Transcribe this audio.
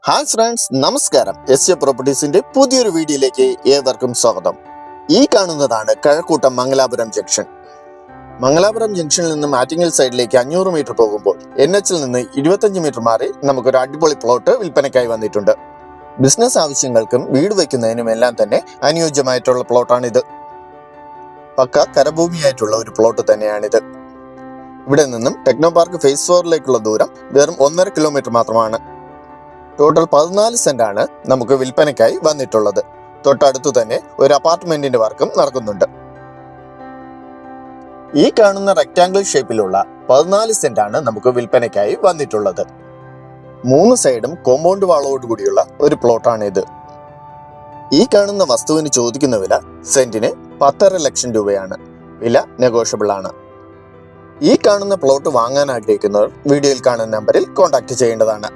Hi friends, നമസ്കാരം. S A പ്രോപ്പർട്ടീസിന്റെ പുതിയൊരു വീഡിയോയിലേക്ക് ഏവർക്കും സ്വാഗതം. ഈ കാണുന്നതാണ് കഴക്കൂട്ടം മംഗലാപുരം ജംഗ്ഷൻ. മംഗലാപുരം ജംഗ്ഷനിൽ നിന്ന് ആറ്റിങ്ങൽ സൈഡിലേക്ക് 500 മീറ്റർ പോകുമ്പോൾ NH നിന്ന് 25 മീറ്റർ മാറി നമുക്കൊരു അടിപൊളി പ്ലോട്ട് വിൽപ്പനയ്ക്കായി വന്നിട്ടുണ്ട്. ബിസിനസ് ആവശ്യങ്ങൾക്കും വീട് വയ്ക്കുന്നതിനും എല്ലാം തന്നെ അനുയോജ്യമായിട്ടുള്ള പ്ലോട്ടാണിത്. പക്ക കരഭൂമിയായിട്ടുള്ള ഒരു പ്ലോട്ട് തന്നെയാണിത്. ഇവിടെ നിന്നും ടെക്നോ പാർക്ക് ഫേസ് 4ലേക്കുള്ള ദൂരം വെറും 1.5 കിലോമീറ്റർ മാത്രമാണ്. ടോട്ടൽ 14 സെന്റാണ് നമുക്ക് വിൽപ്പനയ്ക്കായി വന്നിട്ടുള്ളത്. തൊട്ടടുത്തു തന്നെ ഒരു അപ്പാർട്ട്മെന്റിന്റെ വർക്കും നടക്കുന്നുണ്ട്. ഈ കാണുന്ന റെക്ടാംഗിൾ ഷേപ്പിലുള്ള 14 സെന്റാണ് നമുക്ക് വിൽപ്പനയ്ക്കായി വന്നിട്ടുള്ളത്. 3 സൈഡും കോമ്പൗണ്ട് വാളോട് കൂടിയുള്ള ഒരു പ്ലോട്ടാണ് ഇത്. ഈ കാണുന്ന വസ്തുവിന് ചോദിക്കുന്ന വില സെന്റിന് 10.5 ലക്ഷം രൂപയാണ്. വില നെഗോഷ്യബിൾ ആണ്. ഈ കാണുന്ന പ്ലോട്ട് വാങ്ങാൻ ആഗ്രഹിക്കുന്നവർ വീഡിയോയിൽ കാണുന്ന നമ്പറിൽ കോൺടാക്ട് ചെയ്യേണ്ടതാണ്.